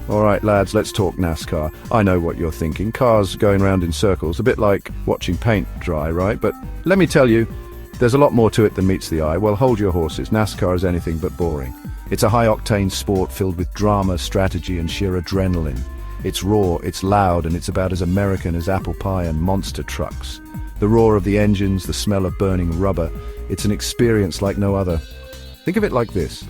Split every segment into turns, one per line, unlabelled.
All right, lads, let's talk NASCAR. I know what you're thinking. Cars going round in circles, a bit like watching paint dry, right? But let me tell you, there's a lot more to it than meets the eye. Well, hold your horses. NASCAR is anything but boring. It's a high-octane sport filled with drama, strategy, and sheer adrenaline. It's raw, it's loud, and it's about as American as apple pie and monster trucks. The roar of the engines, the smell of burning rubber, it's an experience like no other. Think of it like this.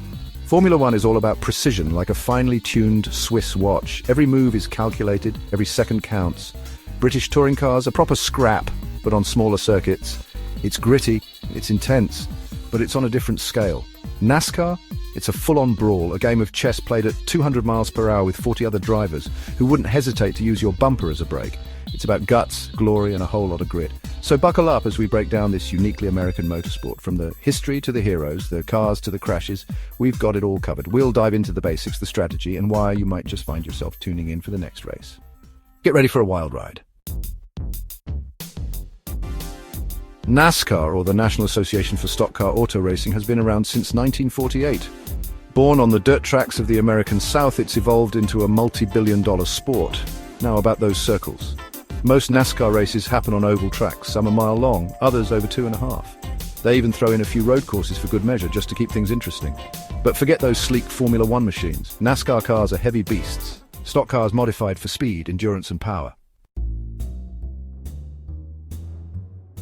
Formula One is all about precision, like a finely tuned Swiss watch. Every move is calculated, every second counts. British touring cars are proper scrap, but on smaller circuits. It's gritty, it's intense, but it's on a different scale. NASCAR? It's a full-on brawl, a game of chess played at 200 miles per hour with 40 other drivers who wouldn't hesitate to use your bumper as a brake. It's about guts, glory, and a whole lot of grit. So buckle up as we break down this uniquely American motorsport. From the history to the heroes, the cars to the crashes, we've got it all covered. We'll dive into the basics, the strategy, and why you might just find yourself tuning in for the next race. Get ready for a wild ride. NASCAR, or the National Association for Stock Car Auto Racing, has been around since 1948. Born on the dirt tracks of the American South, it's evolved into a multi-billion-dollar sport. Now about those circles. Most NASCAR races happen on oval tracks, some a mile long, others over 2.5. They even throw in a few road courses for good measure, just to keep things interesting. But forget those sleek Formula One machines. NASCAR cars are heavy beasts. Stock cars modified for speed, endurance and power.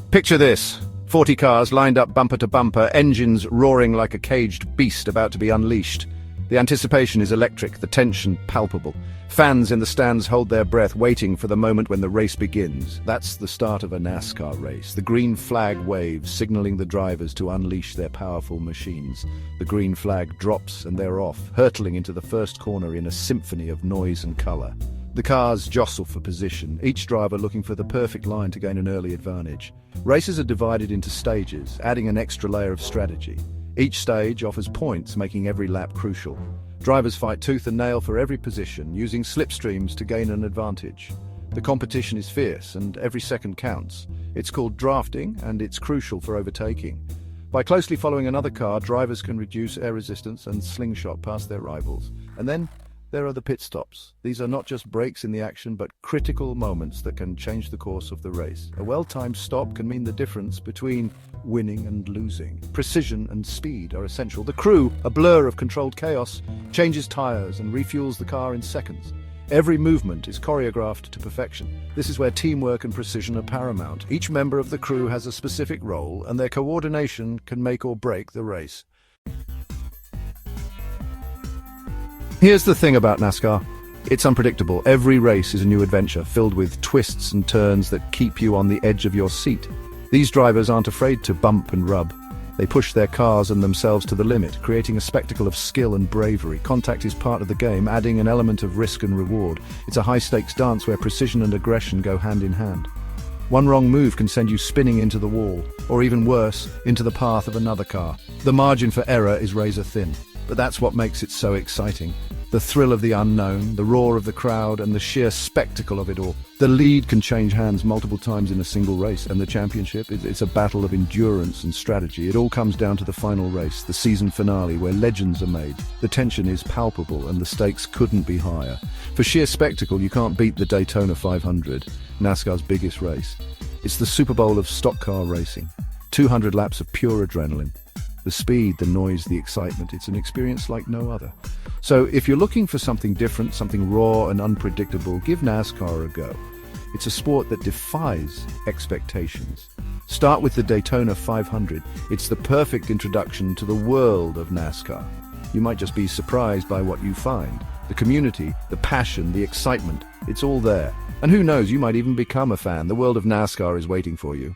Picture this. 40 cars lined up bumper to bumper, engines roaring like a caged beast about to be unleashed. The anticipation is electric, the tension palpable. Fans in the stands hold their breath, waiting for the moment when the race begins. That's the start of a NASCAR race. The green flag waves, signaling the drivers to unleash their powerful machines. The green flag drops and they're off, hurtling into the first corner in a symphony of noise and color. The cars jostle for position, each driver looking for the perfect line to gain an early advantage. Races are divided into stages, adding an extra layer of strategy. Each stage offers points, making every lap crucial. Drivers fight tooth and nail for every position, using slipstreams to gain an advantage. The competition is fierce, and every second counts. It's called drafting, and it's crucial for overtaking. By closely following another car, drivers can reduce air resistance and slingshot past their rivals. And then there are the pit stops. These are not just breaks in the action, but critical moments that can change the course of the race. A well-timed stop can mean the difference between winning and losing. Precision and speed are essential. The crew, a blur of controlled chaos, changes tires and refuels the car in seconds. Every movement is choreographed to perfection. This is where teamwork and precision are paramount. Each member of the crew has a specific role, and their coordination can make or break the race. Here's the thing about NASCAR. It's unpredictable. Every race is a new adventure, filled with twists and turns that keep you on the edge of your seat. These drivers aren't afraid to bump and rub. They push their cars and themselves to the limit, creating a spectacle of skill and bravery. Contact is part of the game, adding an element of risk and reward. It's a high-stakes dance where precision and aggression go hand in hand. One wrong move can send you spinning into the wall, or even worse, into the path of another car. The margin for error is razor thin. But that's what makes it so exciting. The thrill of the unknown, the roar of the crowd, and the sheer spectacle of it all. The lead can change hands multiple times in a single race, and the championship, it's a battle of endurance and strategy. It all comes down to the final race, the season finale, where legends are made. The tension is palpable, and the stakes couldn't be higher. For sheer spectacle, you can't beat the Daytona 500, NASCAR's biggest race. It's the Super Bowl of stock car racing. 200 laps of pure adrenaline. The speed, the noise, the excitement, it's an experience like no other. So if you're looking for something different, something raw and unpredictable, give NASCAR a go. It's a sport that defies expectations. Start with the Daytona 500. It's the perfect introduction to the world of NASCAR. You might just be surprised by what you find. The community, the passion, the excitement, it's all there. And who knows, you might even become a fan. The world of NASCAR is waiting for you.